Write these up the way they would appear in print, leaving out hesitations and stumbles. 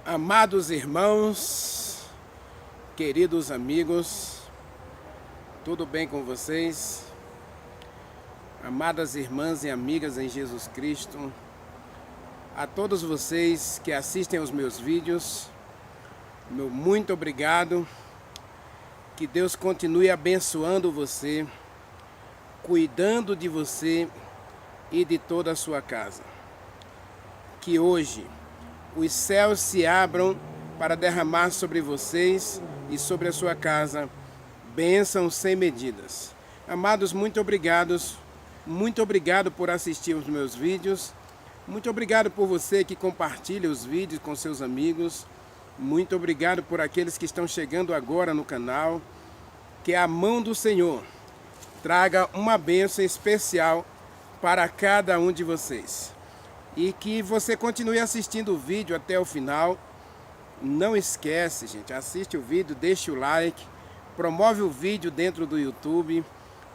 Amados irmãos, queridos amigos, tudo bem com vocês? Amadas irmãs e amigas em Jesus Cristo, a todos vocês que assistem aos meus vídeos, meu muito obrigado. Que Deus continue abençoando você, cuidando de você e de toda a sua casa. Que hoje os céus se abram para derramar sobre vocês e sobre a sua casa bênçãos sem medidas. Amados, muito obrigado por assistir os meus vídeos. Muito obrigado por você que compartilha os vídeos com seus amigos. Muito obrigado por aqueles que estão chegando agora no canal. Que a mão do Senhor traga uma bênção especial para cada um de vocês. E que você continue assistindo o vídeo até o final. Não esquece, gente, assiste o vídeo, deixa o like, promove o vídeo dentro do YouTube,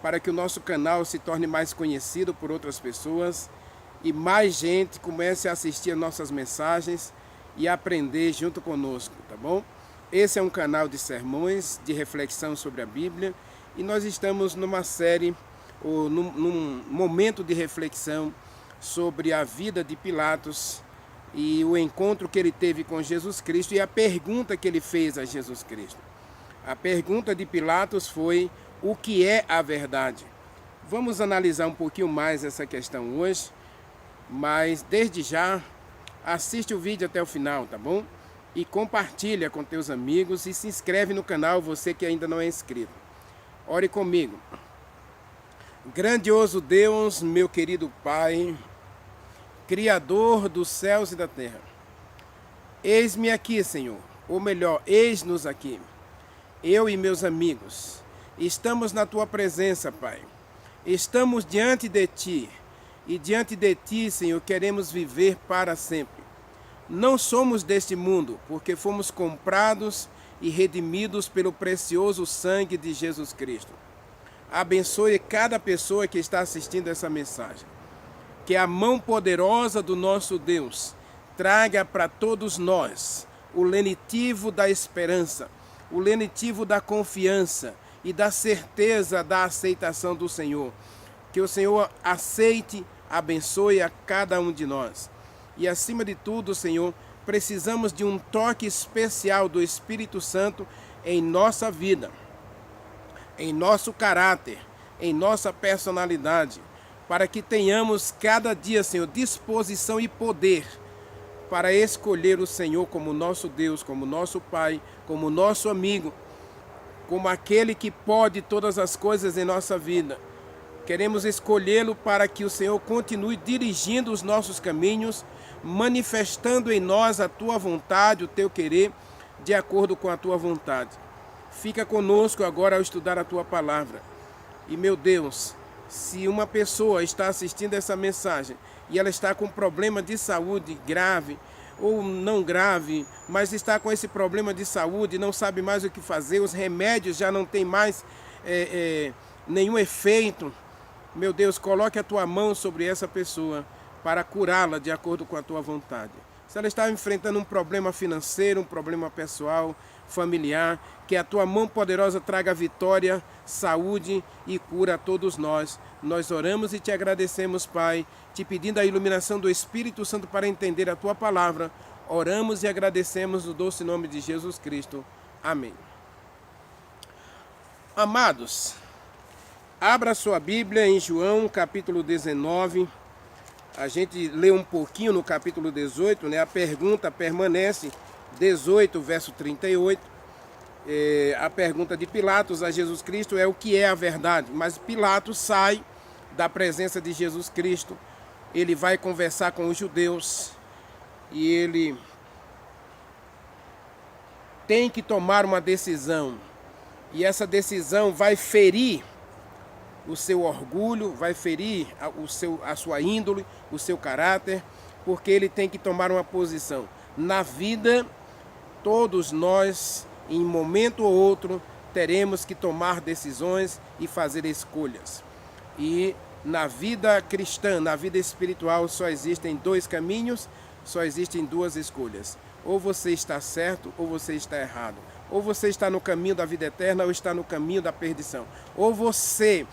para que o nosso canal se torne mais conhecido por outras pessoas e mais gente comece a assistir as nossas mensagens e aprender junto conosco, tá bom? Esse é um canal de sermões, de reflexão sobre a Bíblia, e nós estamos numa série, ou num momento de reflexão sobre a vida de Pilatos e o encontro que ele teve com Jesus Cristo e a pergunta que ele fez a Jesus Cristo. A pergunta de Pilatos foi: o que é a verdade? Vamos analisar um pouquinho mais essa questão hoje, mas desde já assiste o vídeo até o final, tá bom? E compartilha com teus amigos e se inscreve no canal, você que ainda não é inscrito. Ore comigo. Grandioso Deus, meu querido Pai, Criador dos céus e da terra, eis-me aqui, Senhor, ou melhor, eis-nos aqui, eu e meus amigos, estamos na Tua presença, Pai, estamos diante de Ti, e diante de Ti, Senhor, queremos viver para sempre. Não somos deste mundo, porque fomos comprados e redimidos pelo precioso sangue de Jesus Cristo. Abençoe cada pessoa que está assistindo essa mensagem. Que a mão poderosa do nosso Deus traga para todos nós o lenitivo da esperança, o lenitivo da confiança e da certeza da aceitação do Senhor. Que o Senhor aceite, abençoe a cada um de nós. E acima de tudo, Senhor, precisamos de um toque especial do Espírito Santo em nossa vida, em nosso caráter, em nossa personalidade, para que tenhamos cada dia, Senhor, disposição e poder para escolher o Senhor como nosso Deus, como nosso Pai, como nosso amigo, como aquele que pode todas as coisas em nossa vida. Queremos escolhê-lo para que o Senhor continue dirigindo os nossos caminhos, manifestando em nós a Tua vontade, o Teu querer, de acordo com a Tua vontade. Fica conosco agora ao estudar a Tua palavra. E, meu Deus, se uma pessoa está assistindo essa mensagem e ela está com problema de saúde grave ou não grave, mas está com esse problema de saúde, não sabe mais o que fazer, os remédios já não têm mais nenhum efeito, meu Deus, coloque a Tua mão sobre essa pessoa para curá-la de acordo com a Tua vontade. Se ela está enfrentando um problema financeiro, um problema pessoal, familiar, que a Tua mão poderosa traga vitória, saúde e cura a todos nós. Nós oramos e Te agradecemos, Pai, Te pedindo a iluminação do Espírito Santo para entender a Tua palavra. Oramos e agradecemos no doce nome de Jesus Cristo. Amém. Amados, abra sua Bíblia em João, capítulo 19. A gente lê um pouquinho no capítulo 18, né? A pergunta permanece, 18, verso 38. A pergunta de Pilatos a Jesus Cristo é: o que é a verdade? Mas Pilatos sai da presença de Jesus Cristo, ele vai conversar com os judeus e ele tem que tomar uma decisão. E essa decisão vai ferir o seu orgulho, vai ferir a sua índole, o seu caráter, porque ele tem que tomar uma posição. Na vida, todos nós, em momento ou outro, teremos que tomar decisões e fazer escolhas. E na vida cristã, na vida espiritual, só existem dois caminhos, só existem duas escolhas. Ou você está certo ou você está errado. Ou você está no caminho da vida eterna ou está no caminho da perdição. Ou você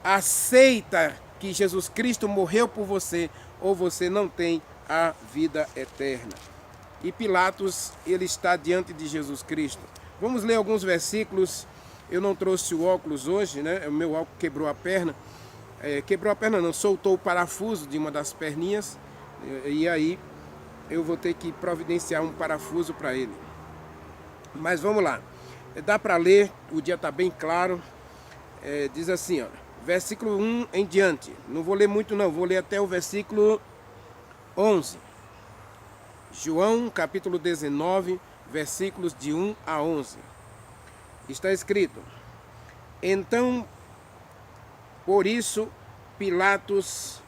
aceita que Jesus Cristo morreu por você, ou você não tem a vida eterna. E Pilatos, ele está diante de Jesus Cristo. Vamos ler alguns versículos. Eu não trouxe o óculos hoje, né? O meu óculos quebrou a perna. Quebrou a perna não, soltou o parafuso de uma das perninhas. E aí eu vou ter que providenciar um parafuso para ele. Mas vamos lá. Dá para ler, o dia está bem claro. Diz assim, ó, versículo 1 em diante. Não vou ler muito não, vou ler até o versículo 11. João, capítulo 19, versículos de 1 a 11. Está escrito: Então, por isso, Pilatos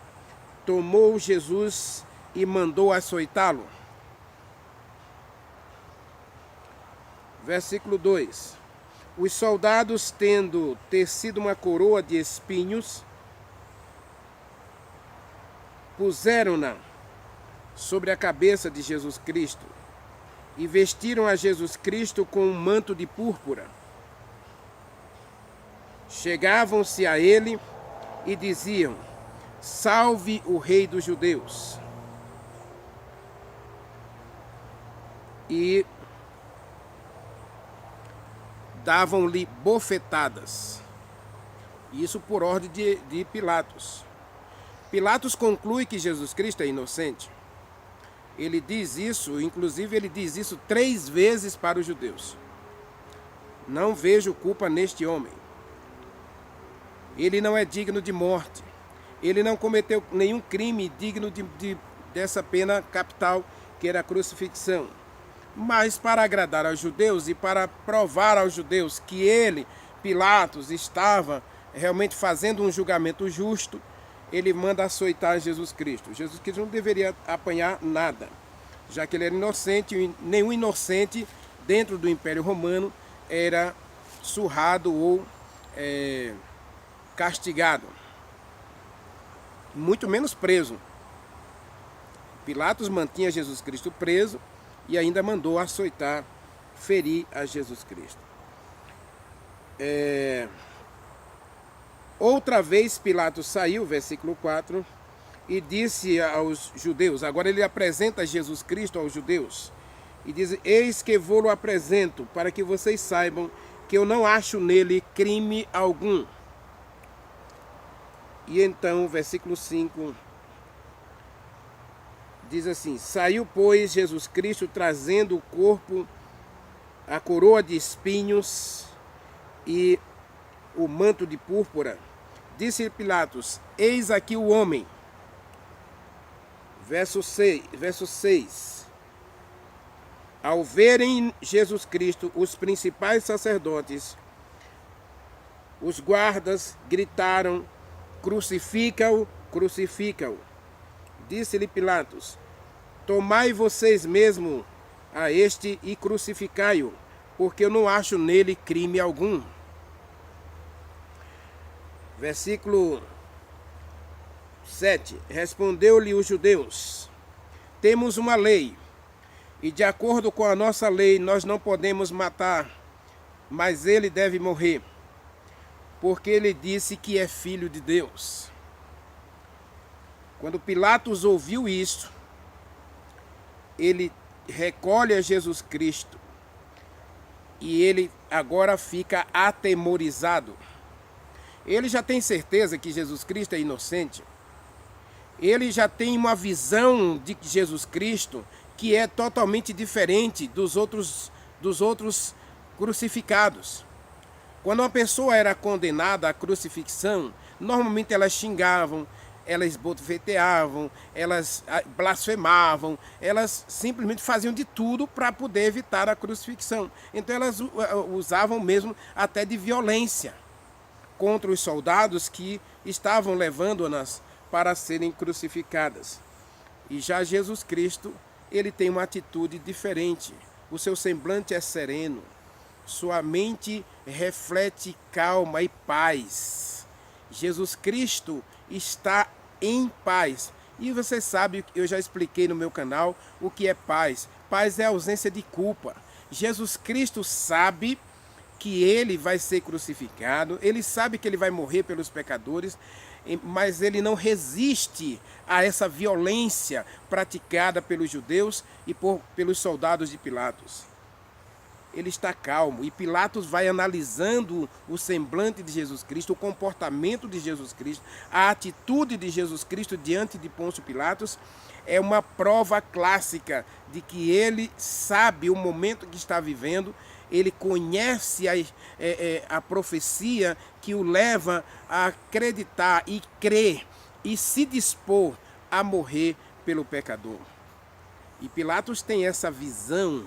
tomou Jesus e mandou açoitá-lo. Versículo 2. Os soldados, tendo tecido uma coroa de espinhos, puseram-na sobre a cabeça de Jesus Cristo e vestiram a Jesus Cristo com um manto de púrpura. Chegavam-se a ele e diziam: Salve o Rei dos Judeus. E davam-lhe bofetadas. Isso por ordem de Pilatos. Pilatos conclui que Jesus Cristo é inocente. Ele diz isso, inclusive ele diz isso 3 vezes para os judeus. Não vejo culpa neste homem. Ele não é digno de morte. Ele não cometeu nenhum crime digno dessa pena capital, que era a crucifixão. Mas para agradar aos judeus e para provar aos judeus que ele, Pilatos, estava realmente fazendo um julgamento justo, ele manda açoitar Jesus Cristo. Jesus Cristo não deveria apanhar nada, já que ele era inocente, e nenhum inocente dentro do Império Romano era surrado ou castigado, muito menos preso. Pilatos mantinha Jesus Cristo preso e ainda mandou açoitar, ferir a Jesus Cristo. Outra vez Pilatos saiu, versículo 4, e disse aos judeus, agora ele apresenta Jesus Cristo aos judeus, e diz: Eis que vou-lo apresento, para que vocês saibam que eu não acho nele crime algum. E então, versículo 5, diz assim: Saiu, pois, Jesus Cristo trazendo o corpo, a coroa de espinhos e o manto de púrpura. Disse Pilatos: Eis aqui o homem. Verso 6. Ao verem Jesus Cristo, os principais sacerdotes, os guardas, gritaram: Crucifica-o, crucifica-o. Disse-lhe Pilatos: Tomai vocês mesmo a este e crucificai-o, porque eu não acho nele crime algum. Versículo 7. Respondeu-lhe os judeus: Temos uma lei, e de acordo com a nossa lei nós não podemos matar, mas ele deve morrer, porque ele disse que é filho de Deus. Quando Pilatos ouviu isso, ele recolhe a Jesus Cristo e ele agora fica atemorizado. Ele já tem certeza que Jesus Cristo é inocente. Ele já tem uma visão de Jesus Cristo que é totalmente diferente dos outros crucificados. Quando uma pessoa era condenada à crucifixão, normalmente elas xingavam, elas bofeteavam, elas blasfemavam, elas simplesmente faziam de tudo para poder evitar a crucifixão. Então elas usavam mesmo até de violência contra os soldados que estavam levando-nas para serem crucificadas. E já Jesus Cristo, ele tem uma atitude diferente. O seu semblante é sereno, sua mente reflete calma e paz. Jesus Cristo está em paz. E você sabe, eu já expliquei no meu canal o que é paz. paz é a ausência de culpa. Jesus Cristo sabe que ele vai ser crucificado, ele sabe que ele vai morrer pelos pecadores, mas ele não resiste a essa violência praticada pelos judeus e pelos soldados de Pilatos. Ele está calmo e Pilatos vai analisando o semblante de Jesus Cristo, o comportamento de Jesus Cristo, a atitude de Jesus Cristo diante de Pôncio Pilatos. É uma prova clássica de que ele sabe o momento que está vivendo, ele conhece a profecia que o leva a acreditar e crer e se dispor a morrer pelo pecador. E Pilatos tem essa visão,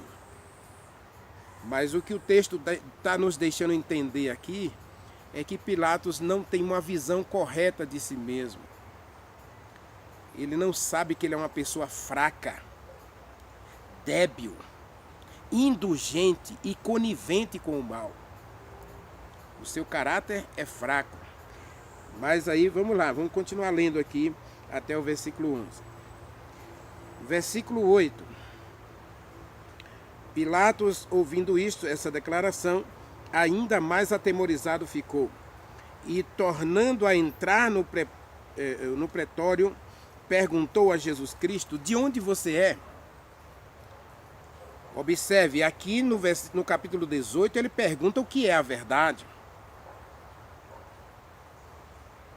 mas o que o texto está nos deixando entender aqui é que Pilatos não tem uma visão correta de si mesmo. Ele não sabe que ele é uma pessoa fraca, débil, indulgente e conivente com o mal. O seu caráter é fraco. Mas aí, vamos lá, vamos continuar lendo aqui até o versículo 11. Versículo 8. Pilatos, ouvindo isto, essa declaração, ainda mais atemorizado ficou. E, tornando a entrar no pretório, perguntou a Jesus Cristo: de onde você é? Observe, aqui no capítulo 18, ele pergunta o que é a verdade.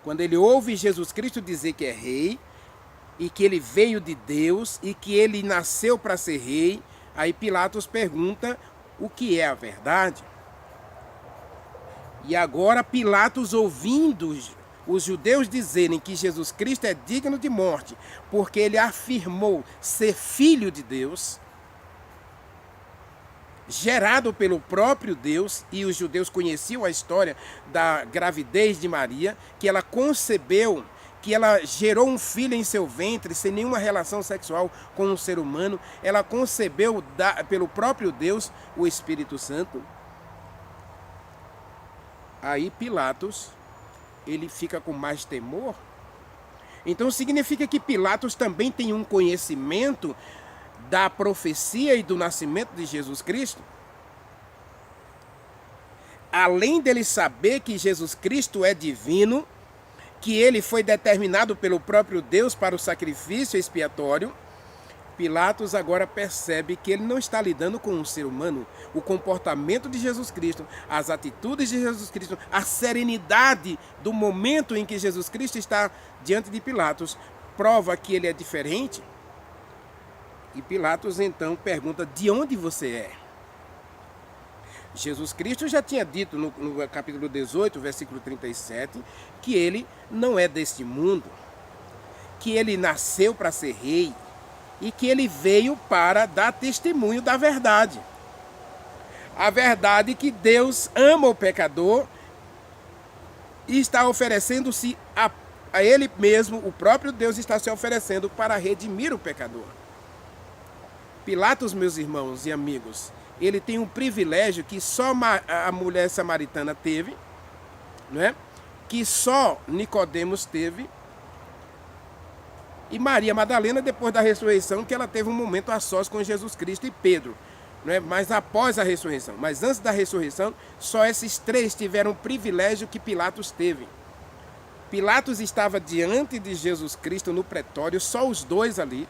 Quando ele ouve Jesus Cristo dizer que é rei, e que ele veio de Deus, e que ele nasceu para ser rei, aí Pilatos pergunta o que é a verdade. E agora Pilatos, ouvindo os judeus dizerem que Jesus Cristo é digno de morte, porque ele afirmou ser filho de Deus, gerado pelo próprio Deus, e os judeus conheciam a história da gravidez de Maria, que ela concebeu, que ela gerou um filho em seu ventre, sem nenhuma relação sexual com um ser humano, ela concebeu pelo próprio Deus o Espírito Santo. Aí Pilatos, ele fica com mais temor. Então significa que Pilatos também tem um conhecimento da profecia e do nascimento de Jesus Cristo. Além dele saber que Jesus Cristo é divino, que ele foi determinado pelo próprio Deus para o sacrifício expiatório, Pilatos agora percebe que ele não está lidando com um ser humano. O comportamento de Jesus Cristo, as atitudes de Jesus Cristo, a serenidade do momento em que Jesus Cristo está diante de Pilatos, prova que ele é diferente. E Pilatos então pergunta: de onde você é? Jesus Cristo já tinha dito no capítulo 18, versículo 37, que ele não é deste mundo, que ele nasceu para ser rei e que ele veio para dar testemunho da verdade. A verdade que Deus ama o pecador e está oferecendo-se a ele mesmo, o próprio Deus está se oferecendo para redimir o pecador. Pilatos, meus irmãos e amigos, ele tem um privilégio que só a mulher samaritana teve, não é? Que só Nicodemos teve, e Maria Madalena, depois da ressurreição, que ela teve um momento a sós com Jesus Cristo, e Pedro, não é? Mas após a ressurreição. Mas antes da ressurreição, só esses três tiveram o privilégio que Pilatos teve. Pilatos estava diante de Jesus Cristo no pretório, só os dois ali.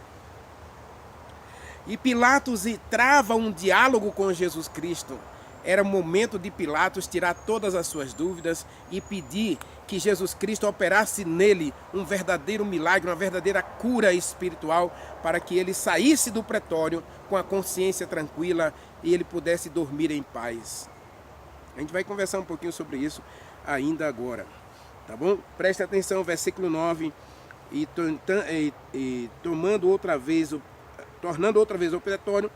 E Pilatos trava um diálogo com Jesus Cristo. Era o momento de Pilatos tirar todas as suas dúvidas e pedir que Jesus Cristo operasse nele um verdadeiro milagre, uma verdadeira cura espiritual, para que ele saísse do pretório com a consciência tranquila e ele pudesse dormir em paz. A gente vai conversar um pouquinho sobre isso ainda agora, tá bom? Preste atenção, versículo 9. Tornando outra vez o pretório,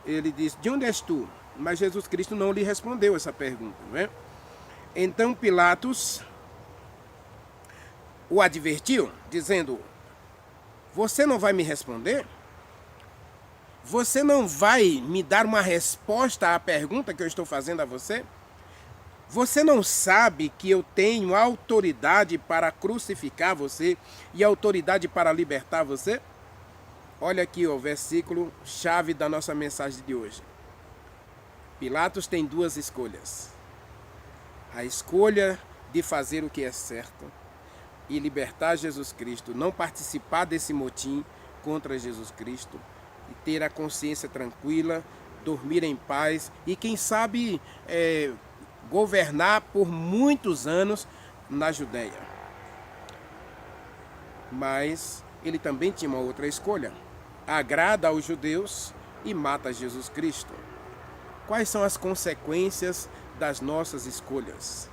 ele diz: de onde és tu? Mas Jesus Cristo não lhe respondeu essa pergunta, não é? Então Pilatos o advertiu, dizendo: você não vai me responder? Você não vai me dar uma resposta à pergunta que eu estou fazendo a você? Você não sabe que eu tenho autoridade para crucificar você e autoridade para libertar você? Olha aqui o versículo chave da nossa mensagem de hoje. Pilatos tem duas escolhas. A escolha de fazer o que é certo e libertar Jesus Cristo, não participar desse motim contra Jesus Cristo e ter a consciência tranquila, dormir em paz e quem sabe governar por muitos anos na Judéia. Mas ele também tinha uma outra escolha. Agrada aos judeus e mata Jesus Cristo. Quais são as consequências das nossas escolhas?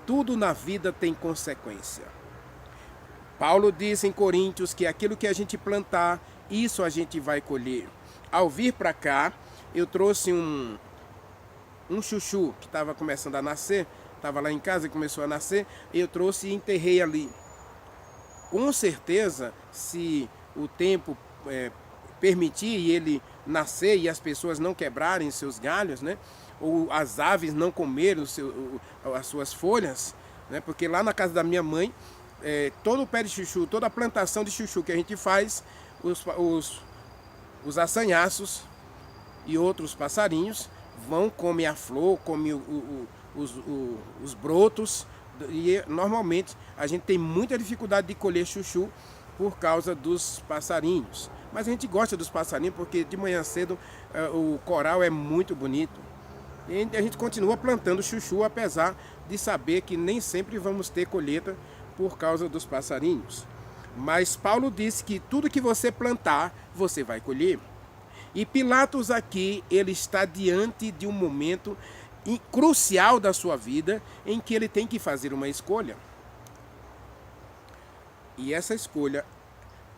Tudo na vida tem consequência. Paulo diz em Coríntios que aquilo que a gente plantar, isso a gente vai colher. Ao vir para cá, eu trouxe um chuchu que estava começando a nascer, estava lá em casa e começou a nascer, eu trouxe e enterrei ali. Com certeza, se o tempo permitir e ele nascer e as pessoas não quebrarem seus galhos, né? Ou as aves não comerem as suas folhas, né? Porque lá na casa da minha mãe, todo o pé de chuchu, toda a plantação de chuchu que a gente faz, os assanhaços e outros passarinhos vão, comem a flor, comem os brotos, e normalmente a gente tem muita dificuldade de colher chuchu por causa dos passarinhos. Mas a gente gosta dos passarinhos porque de manhã cedo o coral é muito bonito. E a gente continua plantando chuchu, apesar de saber que nem sempre vamos ter colheita por causa dos passarinhos. Mas Paulo disse que tudo que você plantar, você vai colher. E Pilatos aqui, ele está diante de um momento crucial da sua vida, em que ele tem que fazer uma escolha. E essa escolha,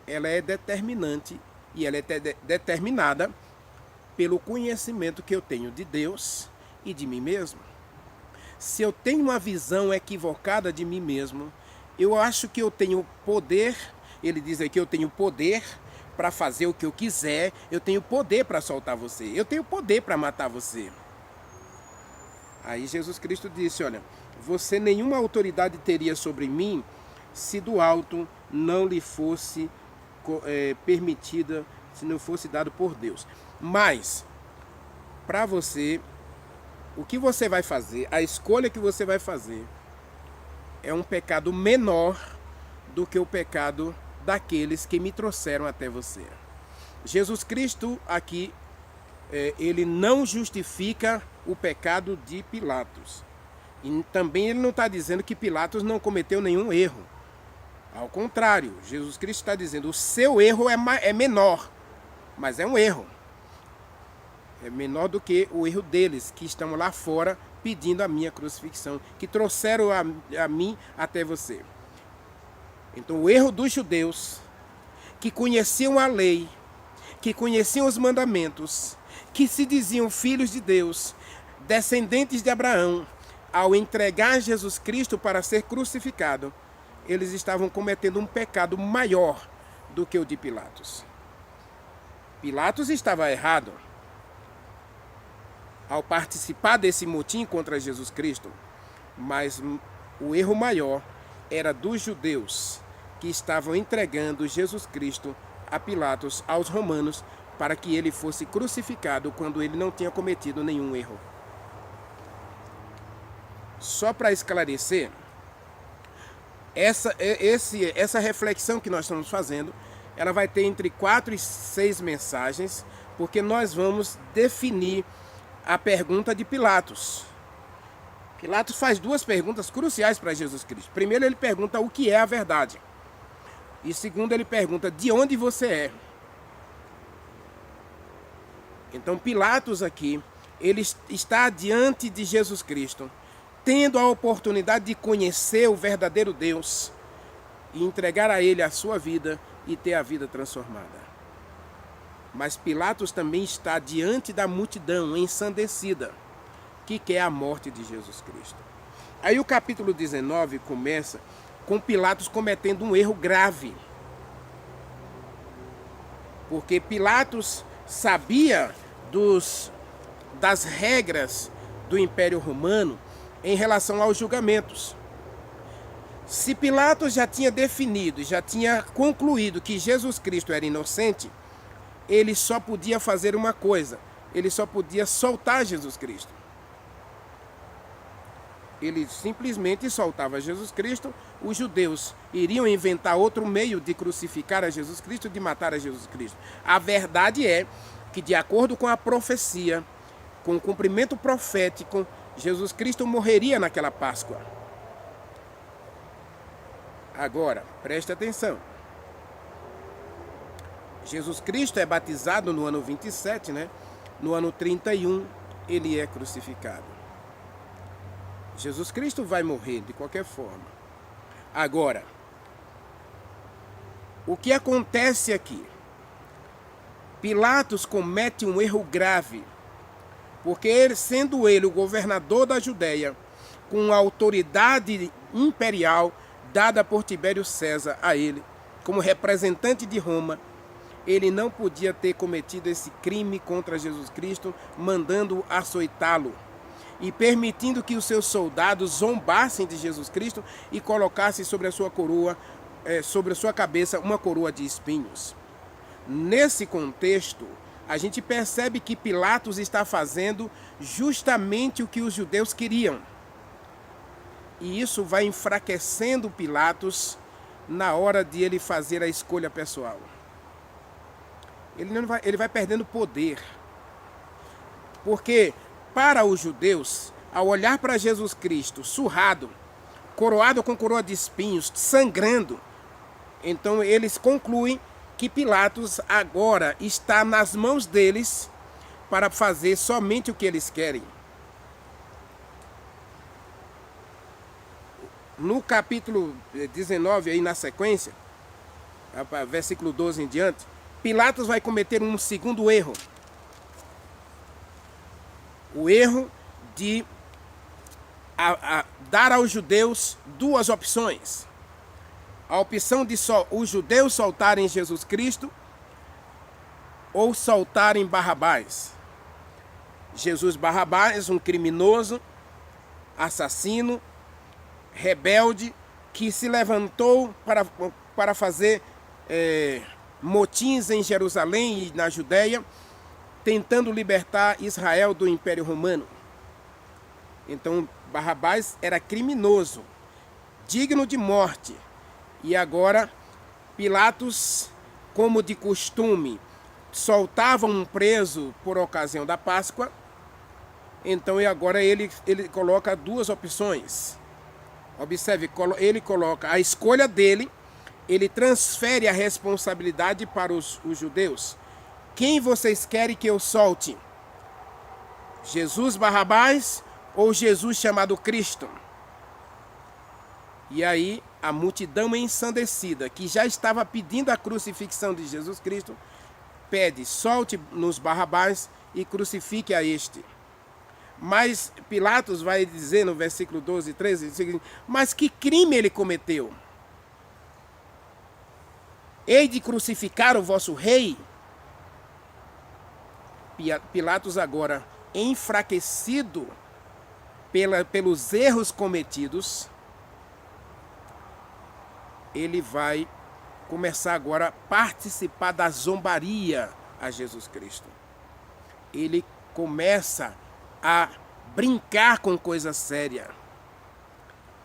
ela é determinante e ela é determinada pelo conhecimento que eu tenho de Deus e de mim mesmo. Se eu tenho uma visão equivocada de mim mesmo, eu acho que eu tenho poder, ele diz aqui, eu tenho poder para fazer o que eu quiser, eu tenho poder para soltar você, eu tenho poder para matar você. Aí Jesus Cristo disse, olha, você nenhuma autoridade teria sobre mim se do alto não lhe fosse permitida, se não fosse dado por Deus. Mas, para você, o que você vai fazer, a escolha que você vai fazer, é um pecado menor do que o pecado daqueles que me trouxeram até você. Jesus Cristo aqui, ele não justifica o pecado de Pilatos. E também ele não está dizendo que Pilatos não cometeu nenhum erro. Ao contrário, Jesus Cristo está dizendo, o seu erro é menor, mas é um erro. É menor do que o erro deles, que estão lá fora pedindo a minha crucifixão, que trouxeram a mim até você. Então o erro dos judeus, que conheciam a lei, que conheciam os mandamentos, que se diziam filhos de Deus, descendentes de Abraão, ao entregar Jesus Cristo para ser crucificado, eles estavam cometendo um pecado maior do que o de Pilatos. Pilatos estava errado ao participar desse motim contra Jesus Cristo, mas o erro maior era dos judeus que estavam entregando Jesus Cristo a Pilatos, aos romanos, para que ele fosse crucificado quando ele não tinha cometido nenhum erro. Só para esclarecer, essa reflexão que nós estamos fazendo, ela vai ter entre 4 e 6 mensagens, porque nós vamos definir a pergunta de Pilatos. Pilatos faz 2 perguntas cruciais para Jesus Cristo. Primeiro, ele pergunta o que é a verdade. E segundo, ele pergunta de onde você é. Então, Pilatos aqui, ele está diante de Jesus Cristo, tendo a oportunidade de conhecer o verdadeiro Deus e entregar a ele a sua vida e ter a vida transformada. Mas Pilatos também está diante da multidão ensandecida, que quer a morte de Jesus Cristo. Aí o capítulo 19 começa com Pilatos cometendo um erro grave. Porque Pilatos sabia das regras do Império Romano em relação aos julgamentos. Se Pilatos já tinha definido, já tinha concluído que Jesus Cristo era inocente, ele só podia fazer uma coisa, ele só podia soltar Jesus Cristo. Ele simplesmente soltava Jesus Cristo, os judeus iriam inventar outro meio de crucificar a Jesus Cristo, de matar a Jesus Cristo. A verdade é que, de acordo com a profecia, com o cumprimento profético, Jesus Cristo morreria naquela Páscoa. Agora, preste atenção. Jesus Cristo é batizado no ano 27, né? No ano 31, ele é crucificado. Jesus Cristo vai morrer de qualquer forma. Agora, o que acontece aqui? Pilatos comete um erro grave, porque ele, sendo ele o governador da Judéia, com a autoridade imperial dada por Tibério César a ele, como representante de Roma, ele não podia ter cometido esse crime contra Jesus Cristo, mandando açoitá-lo e permitindo que os seus soldados zombassem de Jesus Cristo e colocassem sobre a sua coroa, sobre a sua cabeça, uma coroa de espinhos. Nesse contexto, a gente percebe que Pilatos está fazendo justamente o que os judeus queriam. E isso vai enfraquecendo Pilatos na hora de ele fazer a escolha pessoal. Ele vai perdendo poder. Porque, para os judeus, ao olhar para Jesus Cristo surrado, coroado com coroa de espinhos, sangrando, então eles concluem que Pilatos agora está nas mãos deles para fazer somente o que eles querem. No capítulo 19, aí na sequência, versículo 12 em diante, Pilatos vai cometer um segundo erro. O erro de dar aos judeus duas opções. A opção de os judeus soltarem Jesus Cristo ou soltarem Barrabás. Jesus Barrabás, um criminoso, assassino, rebelde, que se levantou para fazer motins em Jerusalém e na Judéia, tentando libertar Israel do Império Romano. Então, Barrabás era criminoso, digno de morte. E agora, Pilatos, como de costume, soltava um preso por ocasião da Páscoa. Então, agora ele coloca duas opções. Observe, ele coloca a escolha dele, ele transfere a responsabilidade para os judeus. Quem vocês querem que eu solte? Jesus Barrabás ou Jesus chamado Cristo? E aí a multidão ensandecida, que já estava pedindo a crucifixão de Jesus Cristo, pede, solte-nos Barrabás e crucifique a este. Mas Pilatos vai dizer no versículo 12 e 13, mas que crime ele cometeu? Hei de crucificar o vosso rei? Pilatos agora, enfraquecido pelos erros cometidos, ele vai começar agora a participar da zombaria a Jesus Cristo. Ele começa a brincar com coisa séria.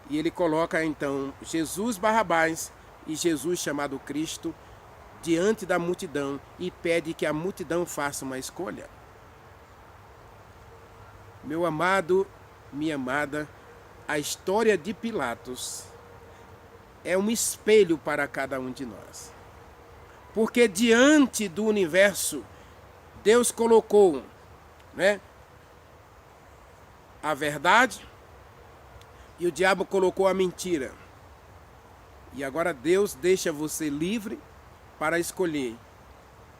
E ele coloca então Jesus Barrabás e Jesus chamado Cristo diante da multidão e pede que a multidão faça uma escolha. Meu amado, minha amada, a história de Pilatos é um espelho para cada um de nós. Porque diante do universo, Deus colocou, a verdade e o diabo colocou a mentira. E agora Deus deixa você livre para escolher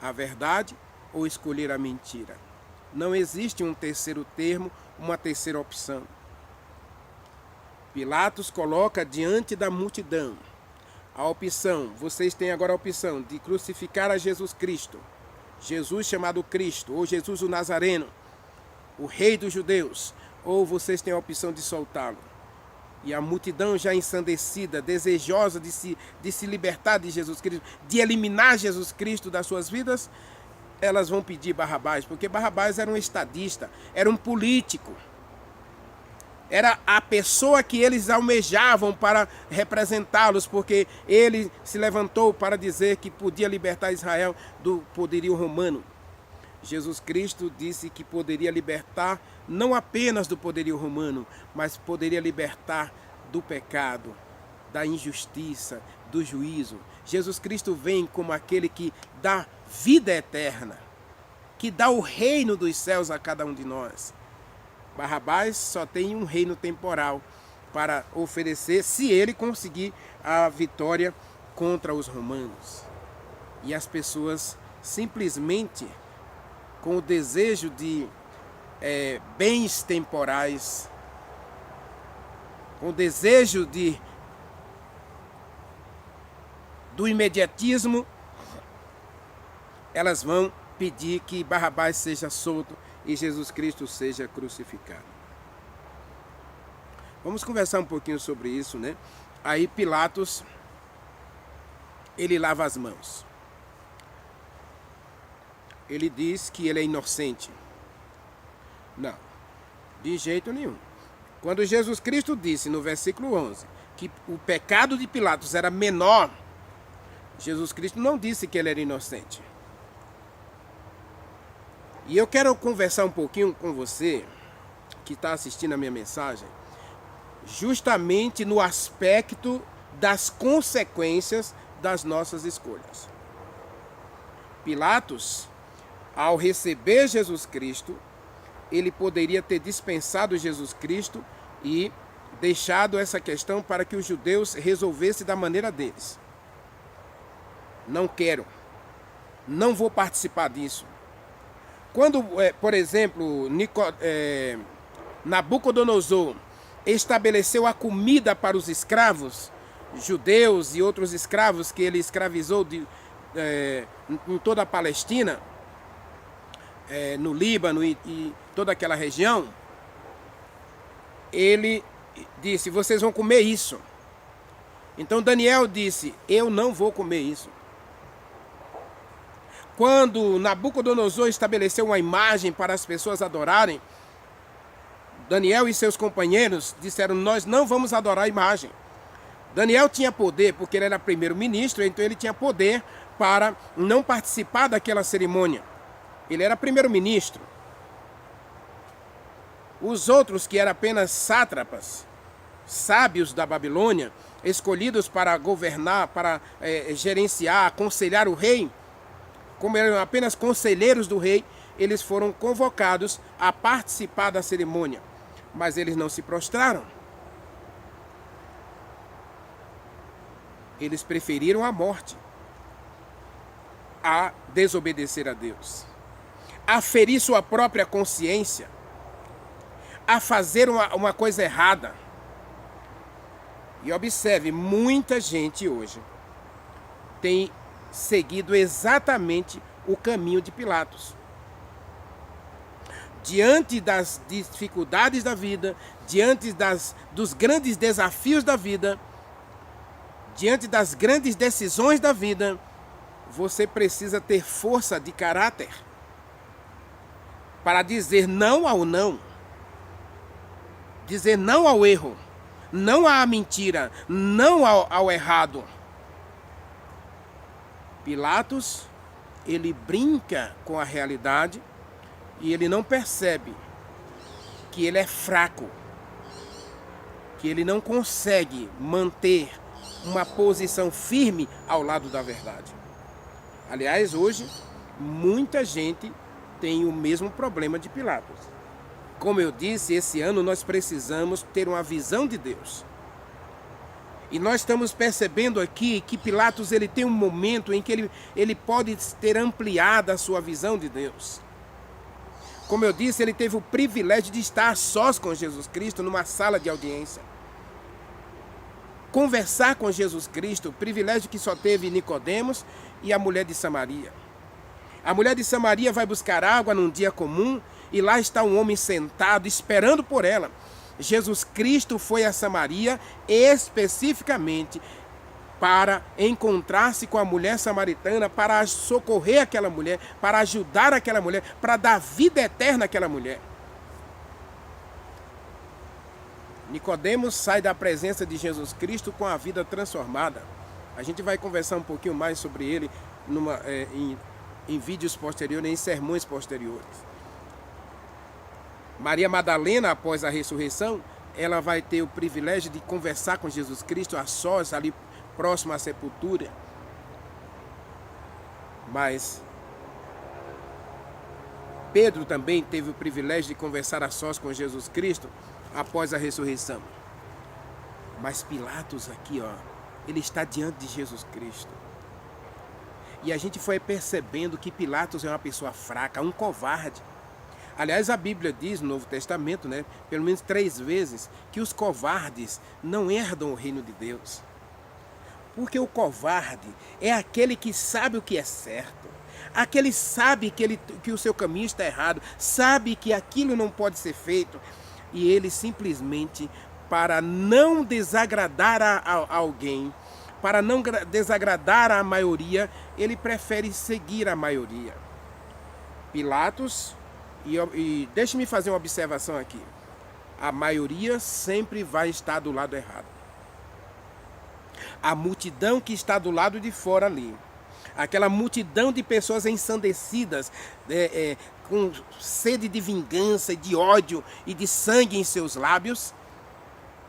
a verdade ou escolher a mentira. Não existe um terceiro termo, uma terceira opção. Pilatos coloca diante da multidão a opção, vocês têm agora a opção de crucificar a Jesus Cristo, Jesus chamado Cristo, ou Jesus o Nazareno, o rei dos judeus, ou vocês têm a opção de soltá-lo. E a multidão já ensandecida, desejosa de se libertar de Jesus Cristo, de eliminar Jesus Cristo das suas vidas, elas vão pedir Barrabás? Porque Barrabás era um estadista, era um político. Era a pessoa que eles almejavam para representá-los, porque ele se levantou para dizer que podia libertar Israel do poderio romano. Jesus Cristo disse que poderia libertar não apenas do poderio romano, mas poderia libertar do pecado, da injustiça, do juízo. Jesus Cristo vem como aquele que dá vida eterna, que dá o reino dos céus a cada um de nós. Barrabás só tem um reino temporal para oferecer se ele conseguir a vitória contra os romanos. E as pessoas simplesmente, com o desejo de bens temporais, com o desejo do imediatismo, elas vão pedir que Barrabás seja solto e Jesus Cristo seja crucificado. Vamos conversar um pouquinho sobre isso, né? Aí Pilatos, ele lava as mãos. Ele diz que ele é inocente. Não, de jeito nenhum. Quando Jesus Cristo disse no versículo 11 que o pecado de Pilatos era menor, Jesus Cristo não disse que ele era inocente. E eu quero conversar um pouquinho com você, que está assistindo a minha mensagem, justamente no aspecto das consequências das nossas escolhas. Pilatos, ao receber Jesus Cristo, ele poderia ter dispensado Jesus Cristo e deixado essa questão para que os judeus resolvessem da maneira deles. Não quero, não vou participar disso. Quando, por exemplo, Nabucodonosor estabeleceu a comida para os escravos, judeus e outros escravos que ele escravizou em toda a Palestina, no Líbano e toda aquela região, ele disse, vocês vão comer isso. Então Daniel disse, eu não vou comer isso. Quando Nabucodonosor estabeleceu uma imagem para as pessoas adorarem, Daniel e seus companheiros disseram, nós não vamos adorar a imagem. Daniel tinha poder, porque ele era primeiro-ministro, então ele tinha poder para não participar daquela cerimônia. Ele era primeiro-ministro. Os outros, que eram apenas sátrapas, sábios da Babilônia, escolhidos para governar, para gerenciar, aconselhar o rei, como eram apenas conselheiros do rei, eles foram convocados a participar da cerimônia. Mas eles não se prostraram. Eles preferiram a morte a desobedecer a Deus, a ferir sua própria consciência, a fazer uma coisa errada. E observe, muita gente hoje tem seguido exatamente o caminho de Pilatos. Diante das dificuldades da vida, diante dos grandes desafios da vida, diante das grandes decisões da vida, você precisa ter força de caráter para dizer não ao não, dizer não ao erro, não à mentira, não ao errado. Pilatos, ele brinca com a realidade e ele não percebe que ele é fraco, que ele não consegue manter uma posição firme ao lado da verdade. Aliás, hoje, muita gente tem o mesmo problema de Pilatos. Como eu disse, esse ano nós precisamos ter uma visão de Deus. E nós estamos percebendo aqui que Pilatos ele tem um momento em que ele pode ter ampliado a sua visão de Deus. Como eu disse, ele teve o privilégio de estar a sós com Jesus Cristo numa sala de audiência. Conversar com Jesus Cristo, o privilégio que só teve Nicodemos e a mulher de Samaria. A mulher de Samaria vai buscar água num dia comum e lá está um homem sentado esperando por ela. Jesus Cristo foi a Samaria especificamente para encontrar-se com a mulher samaritana, para socorrer aquela mulher, para ajudar aquela mulher, para dar vida eterna àquela mulher. Nicodemos sai da presença de Jesus Cristo com a vida transformada. A gente vai conversar um pouquinho mais sobre ele em vídeos posteriores, em sermões posteriores. Maria Madalena, após a ressurreição, ela vai ter o privilégio de conversar com Jesus Cristo a sós, ali próximo à sepultura. Mas Pedro também teve o privilégio de conversar a sós com Jesus Cristo após a ressurreição. Mas Pilatos aqui, ele está diante de Jesus Cristo. E a gente foi percebendo que Pilatos é uma pessoa fraca, um covarde. Aliás, a Bíblia diz no Novo Testamento, pelo menos 3 vezes, que os covardes não herdam o reino de Deus. Porque o covarde é aquele que sabe o que é certo. Aquele sabe que o seu caminho está errado, sabe que aquilo não pode ser feito. E ele simplesmente, para não desagradar a alguém, para não desagradar a maioria, ele prefere seguir a maioria. Pilatos, e deixe-me fazer uma observação aqui. A maioria sempre vai estar do lado errado. A multidão que está do lado de fora ali, aquela multidão de pessoas ensandecidas, com sede de vingança, de ódio e de sangue em seus lábios,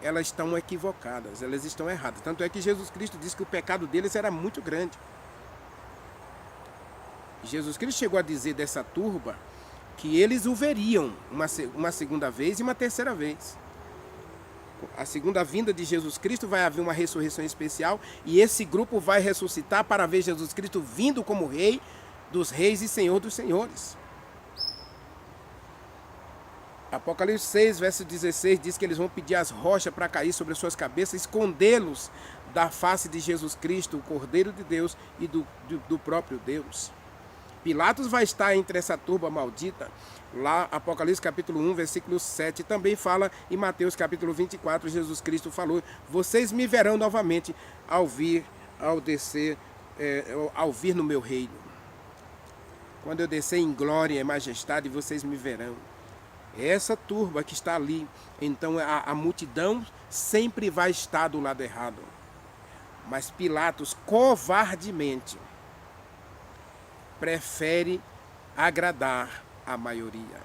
elas estão equivocadas, elas estão erradas. Tanto é que Jesus Cristo disse que o pecado deles era muito grande. Jesus Cristo chegou a dizer dessa turba que eles o veriam uma segunda vez e uma terceira vez. A segunda vinda de Jesus Cristo vai haver uma ressurreição especial e esse grupo vai ressuscitar para ver Jesus Cristo vindo como Rei dos Reis e Senhor dos Senhores. Apocalipse 6, verso 16, diz que eles vão pedir as rochas para cair sobre as suas cabeças, escondê-los da face de Jesus Cristo, o Cordeiro de Deus e do próprio Deus. Pilatos vai estar entre essa turba maldita. Lá, Apocalipse capítulo 1, versículo 7, também fala em Mateus capítulo 24, Jesus Cristo falou: vocês me verão novamente ao vir no meu reino. Quando eu descer em glória e majestade, vocês me verão. Essa turba que está ali, então a multidão sempre vai estar do lado errado. Mas Pilatos, covardemente, prefere agradar a maioria.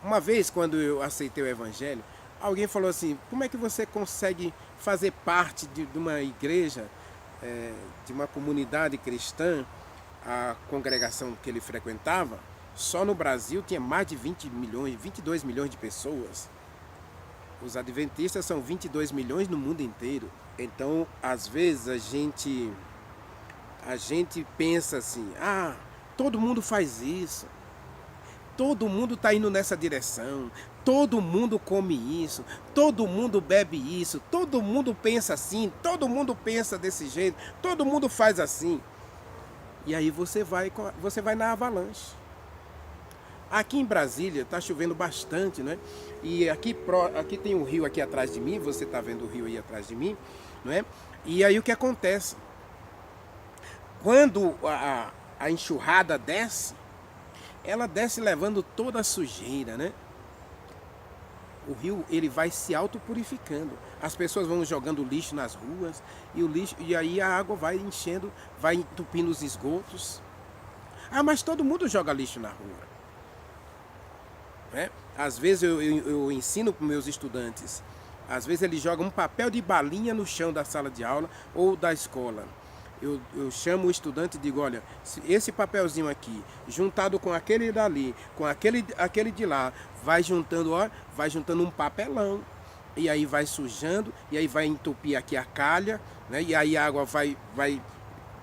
Uma vez, quando eu aceitei o Evangelho, alguém falou assim: como é que você consegue fazer parte de uma igreja, de uma comunidade cristã? A congregação que ele frequentava, só no Brasil tinha mais de 22 milhões de pessoas. Os adventistas são 22 milhões no mundo inteiro. Então, às vezes, a gente pensa assim: todo mundo faz isso, todo mundo está indo nessa direção, todo mundo come isso, todo mundo bebe isso, todo mundo pensa assim, todo mundo pensa desse jeito, todo mundo faz assim. E aí você vai na avalanche. Aqui em Brasília está chovendo bastante, né? E aqui tem um rio aqui atrás de mim, você está vendo o rio aí atrás de mim, não é? E aí o que acontece? Quando a enxurrada desce, ela desce levando toda a sujeira, né? O rio, ele vai se autopurificando. As pessoas vão jogando lixo nas ruas e aí a água vai enchendo, vai entupindo os esgotos. Mas todo mundo joga lixo na rua. Às vezes eu ensino para os meus estudantes, às vezes eles jogam um papel de balinha no chão da sala de aula ou da escola. Eu chamo o estudante e digo: olha, esse papelzinho aqui, juntado com aquele dali, com aquele de lá, vai juntando um papelão. E aí vai sujando, e aí vai entupir aqui a calha, né? E aí a água vai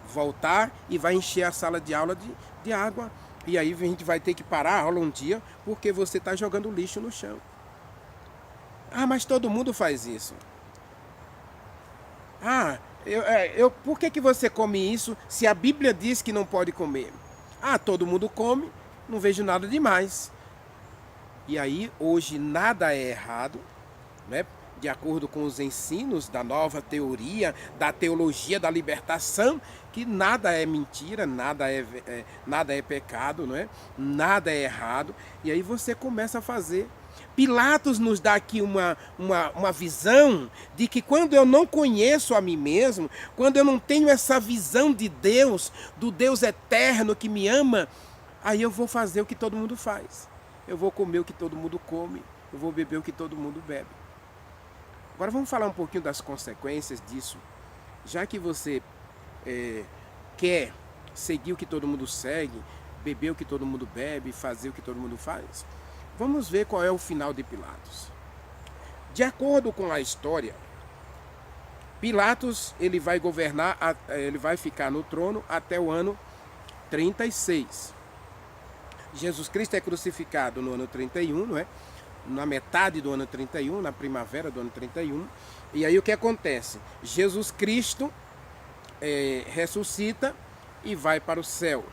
voltar e vai encher a sala de aula de água. E aí a gente vai ter que parar a aula um dia porque você está jogando lixo no chão. Mas todo mundo faz isso. Por que você come isso se a Bíblia diz que não pode comer? Todo mundo come, não vejo nada demais. E aí hoje nada é errado, né? de acordo com os ensinos da nova teoria, da teologia da libertação, que nada é mentira, nada é pecado, não é? Nada é errado. E aí você começa a fazer. Pilatos nos dá aqui uma visão de que quando eu não conheço a mim mesmo, quando eu não tenho essa visão de Deus, do Deus eterno que me ama, aí eu vou fazer o que todo mundo faz. Eu vou comer o que todo mundo come, eu vou beber o que todo mundo bebe. Agora vamos falar um pouquinho das consequências disso. Já que você quer seguir o que todo mundo segue, beber o que todo mundo bebe, fazer o que todo mundo faz, vamos ver qual é o final de Pilatos. De acordo com a história, Pilatos ele vai governar, ele vai ficar no trono até o ano 36. Jesus Cristo é crucificado no ano 31, não é? Na metade do ano 31, na primavera do ano 31. E aí o que acontece? Jesus Cristo ressuscita e vai para o céu.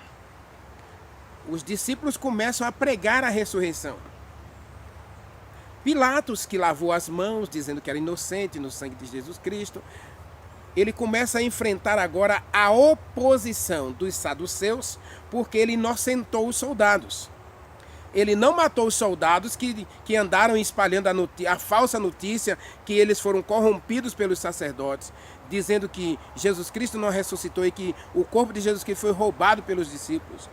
Os discípulos começam a pregar a ressurreição. Pilatos, que lavou as mãos, dizendo que era inocente no sangue de Jesus Cristo, ele começa a enfrentar agora a oposição dos saduceus, porque ele inocentou os soldados. Ele não matou os soldados que andaram espalhando a falsa notícia que eles foram corrompidos pelos sacerdotes, dizendo que Jesus Cristo não ressuscitou e que o corpo de Jesus Cristo foi roubado pelos discípulos.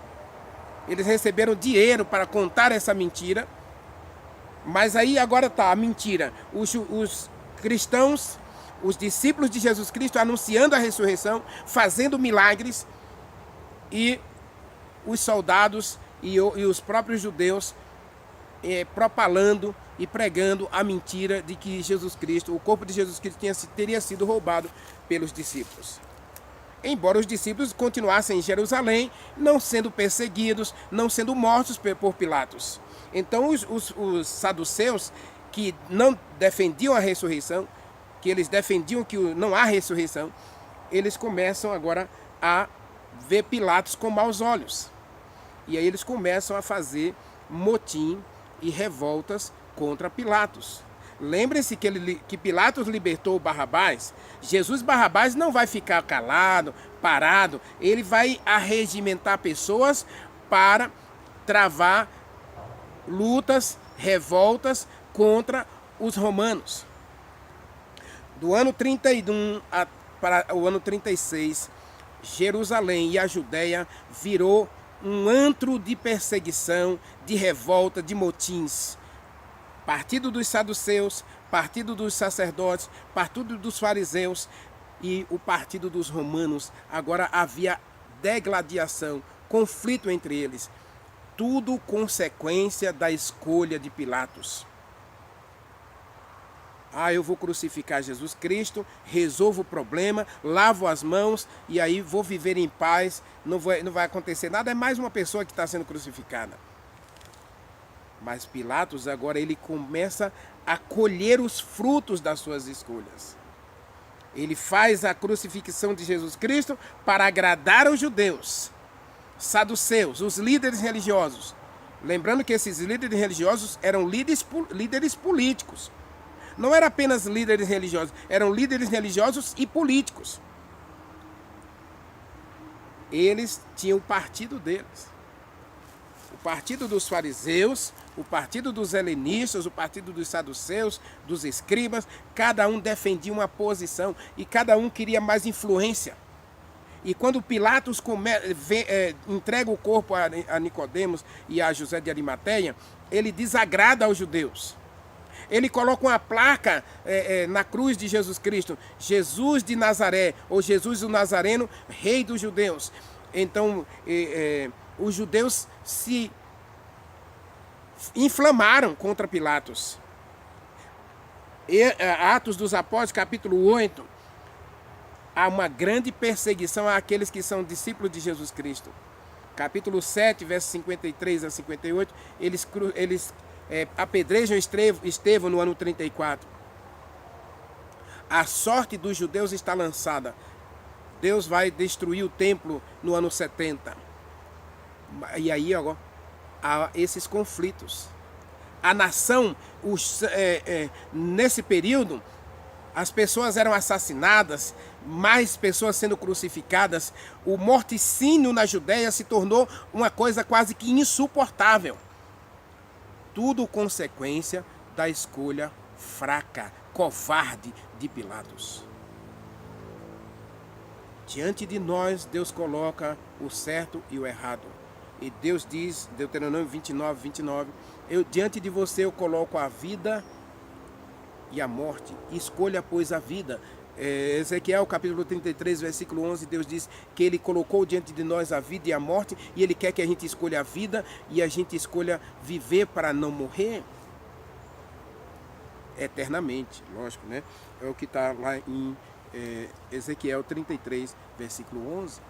Eles receberam dinheiro para contar essa mentira, mas aí agora está a mentira. Os cristãos, os discípulos de Jesus Cristo anunciando a ressurreição, fazendo milagres, e os soldados e os próprios judeus propalando e pregando a mentira de que Jesus Cristo, o corpo de Jesus Cristo teria sido roubado pelos discípulos. Embora os discípulos continuassem em Jerusalém, não sendo perseguidos, não sendo mortos por Pilatos. Então os saduceus, que não defendiam a ressurreição, que eles defendiam que não há ressurreição, eles começam agora a ver Pilatos com maus olhos. E aí eles começam a fazer motim e revoltas contra Pilatos. Lembre-se que Pilatos libertou Barrabás. Barrabás não vai ficar calado, parado. Ele vai arregimentar pessoas para travar lutas, revoltas contra os romanos. Do ano 31 para o ano 36, Jerusalém e a Judéia virou um antro de perseguição, de revolta, de motins. Partido dos saduceus, partido dos sacerdotes, partido dos fariseus e o partido dos romanos. Agora havia degladiação, conflito entre eles. Tudo consequência da escolha de Pilatos. Eu vou crucificar Jesus Cristo, resolvo o problema, lavo as mãos e aí vou viver em paz, não vai acontecer nada, é mais uma pessoa que está sendo crucificada. Mas Pilatos agora ele começa a colher os frutos das suas escolhas. Ele faz a crucifixão de Jesus Cristo para agradar aos judeus, saduceus, os líderes religiosos. Lembrando que esses líderes religiosos eram líderes políticos. Não eram apenas líderes religiosos, eram líderes religiosos e políticos. Eles tinham o partido deles. O partido dos fariseus, o partido dos helenistas, o partido dos saduceus, dos escribas, cada um defendia uma posição e cada um queria mais influência. E quando Pilatos entrega o corpo a Nicodemos e a José de Arimateia, ele desagrada aos judeus. Ele coloca uma placa na cruz de Jesus Cristo, Jesus de Nazaré, ou Jesus o Nazareno, rei dos judeus. Então, os judeus se inflamaram contra Pilatos. Atos dos Apóstolos, capítulo 8, há uma grande perseguição àqueles que são discípulos de Jesus Cristo. Capítulo 7, versos 53 a 58, eles apedrejam Estevão no ano 34. A sorte dos judeus está lançada. Deus vai destruir o templo no ano 70. E aí, há esses conflitos. a nação, nesse período, as pessoas eram assassinadas, mais pessoas sendo crucificadas. O morticínio na Judéia se tornou uma coisa quase que insuportável. Tudo consequência da escolha fraca, covarde de Pilatos. Diante de nós, Deus coloca o certo e o errado. E Deus diz, Deuteronômio 29, 29, diante de você eu coloco a vida e a morte. Escolha, pois, a vida. Ezequiel, capítulo 33, versículo 11, Deus diz que Ele colocou diante de nós a vida e a morte, e Ele quer que a gente escolha a vida e a gente escolha viver para não morrer eternamente, lógico, né? É o que está lá em Ezequiel 33, versículo 11.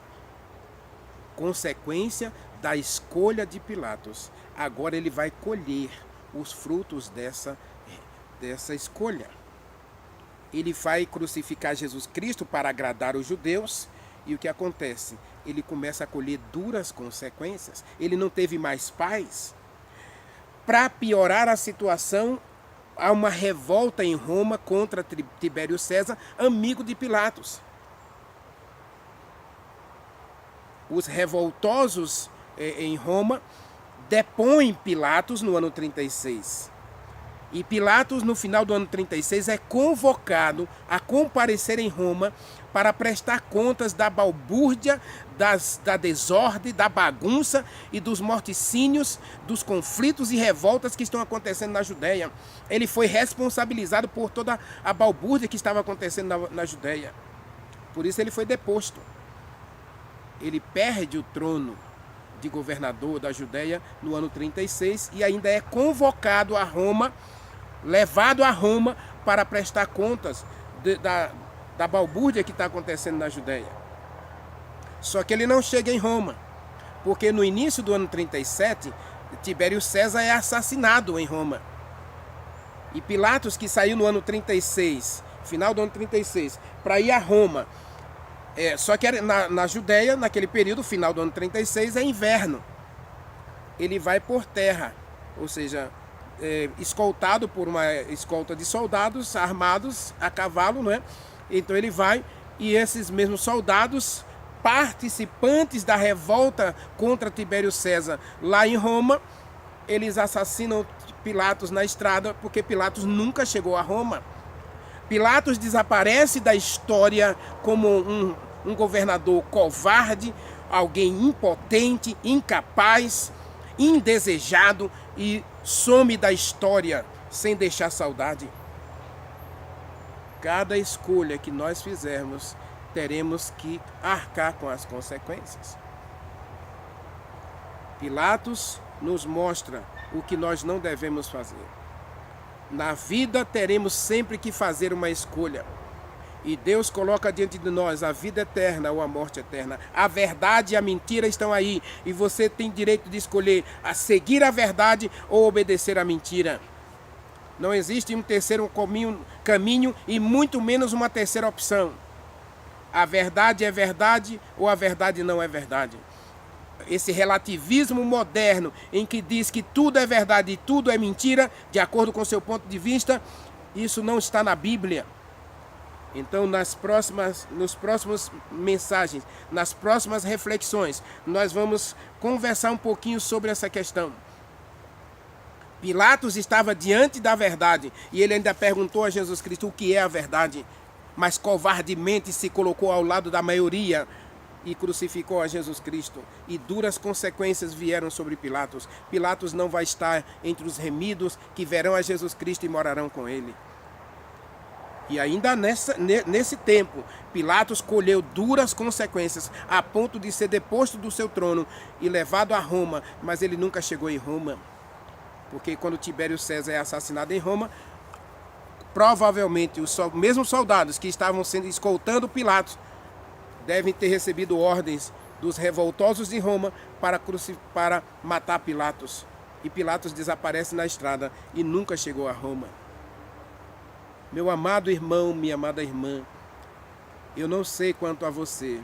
Consequência da escolha de Pilatos. Agora ele vai colher os frutos dessa escolha. Ele vai crucificar Jesus Cristo para agradar os judeus. E o que acontece? Ele começa a colher duras consequências. Ele não teve mais paz. Para piorar a situação, há uma revolta em Roma contra Tibério César, amigo de Pilatos. Os revoltosos em Roma depõem Pilatos no ano 36. E Pilatos, no final do ano 36, é convocado a comparecer em Roma para prestar contas da balbúrdia, da desordem, da bagunça e dos morticínios, dos conflitos e revoltas que estão acontecendo na Judéia. Ele foi responsabilizado por toda a balbúrdia que estava acontecendo na Judéia. Por isso ele foi deposto. Ele perde o trono de governador da Judéia no ano 36 e ainda é convocado a Roma, levado a Roma para prestar contas da balbúrdia que está acontecendo na Judéia. Só que ele não chega em Roma, porque no início do ano 37, Tibério César é assassinado em Roma. E Pilatos, que saiu no ano 36, final do ano 36, para ir a Roma, só que na Judéia, naquele período, final do ano 36, é inverno. Ele vai por terra, ou seja, escoltado por uma escolta de soldados armados a cavalo, não é? Então ele vai, e esses mesmos soldados, participantes da revolta contra Tibério César lá em Roma, eles assassinam Pilatos na estrada, porque Pilatos nunca chegou a Roma. Pilatos desaparece da história como um governador covarde, alguém impotente, incapaz, indesejado, e some da história sem deixar saudade. Cada escolha que nós fizermos, teremos que arcar com as consequências. Pilatos nos mostra o que nós não devemos fazer. Na vida teremos sempre que fazer uma escolha. E Deus coloca diante de nós a vida eterna ou a morte eterna. A verdade e a mentira estão aí. E você tem direito de escolher a seguir a verdade ou obedecer à mentira. Não existe um terceiro caminho e muito menos uma terceira opção. A verdade é verdade ou a verdade não é verdade. Esse relativismo moderno em que diz que tudo é verdade e tudo é mentira, de acordo com seu ponto de vista, isso não está na Bíblia. Então, nas próximas mensagens, nas próximas reflexões, nós vamos conversar um pouquinho sobre essa questão. Pilatos estava diante da verdade e ele ainda perguntou a Jesus Cristo o que é a verdade, mas covardemente se colocou ao lado da maioria e crucificou a Jesus Cristo. E duras consequências vieram sobre Pilatos. Pilatos não vai estar entre os remidos que verão a Jesus Cristo e morarão com ele. E ainda nesse tempo, Pilatos colheu duras consequências, a ponto de ser deposto do seu trono e levado a Roma, mas ele nunca chegou em Roma. Porque quando Tibério César é assassinado em Roma, provavelmente os mesmos soldados que estavam escoltando Pilatos devem ter recebido ordens dos revoltosos de Roma para matar Pilatos. E Pilatos desaparece na estrada e nunca chegou a Roma. Meu amado irmão, minha amada irmã, eu não sei quanto a você,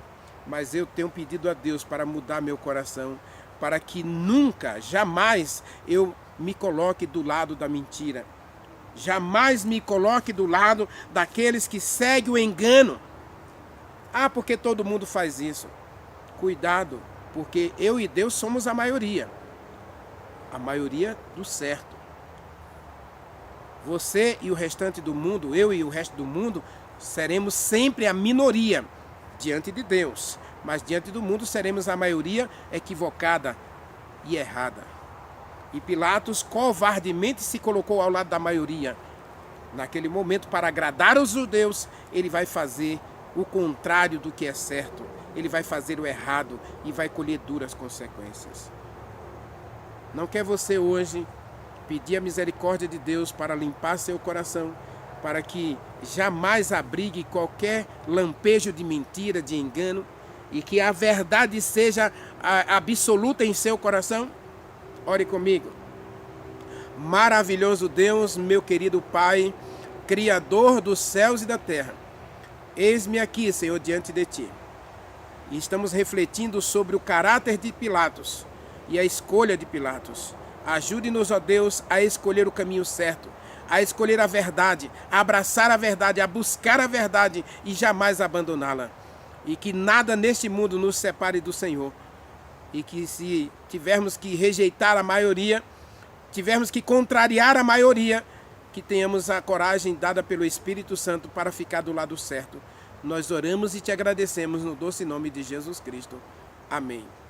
mas eu tenho pedido a Deus para mudar meu coração, para que nunca, jamais eu me coloque do lado da mentira. Jamais me coloque do lado daqueles que seguem o engano. Ah, porque todo mundo faz isso. Cuidado, porque eu e Deus somos a maioria. A maioria do certo. Você e o restante do mundo, eu e o resto do mundo, seremos sempre a minoria diante de Deus. Mas diante do mundo seremos a maioria equivocada e errada. E Pilatos covardemente se colocou ao lado da maioria. Naquele momento, para agradar os judeus, ele vai fazer o contrário do que é certo. Ele vai fazer o errado e vai colher duras consequências. Não quer você hoje pedir a misericórdia de Deus para limpar seu coração, para que jamais abrigue qualquer lampejo de mentira, de engano, e que a verdade seja absoluta em seu coração? Ore comigo. Maravilhoso Deus, meu querido Pai, Criador dos céus e da terra, eis-me aqui, Senhor, diante de Ti. E estamos refletindo sobre o caráter de Pilatos e a escolha de Pilatos. Ajude-nos, ó Deus, a escolher o caminho certo, a escolher a verdade, a abraçar a verdade, a buscar a verdade e jamais abandoná-la. E que nada neste mundo nos separe do Senhor. E que se tivermos que rejeitar a maioria, tivermos que contrariar a maioria, que tenhamos a coragem dada pelo Espírito Santo para ficar do lado certo. Nós oramos e te agradecemos no doce nome de Jesus Cristo. Amém.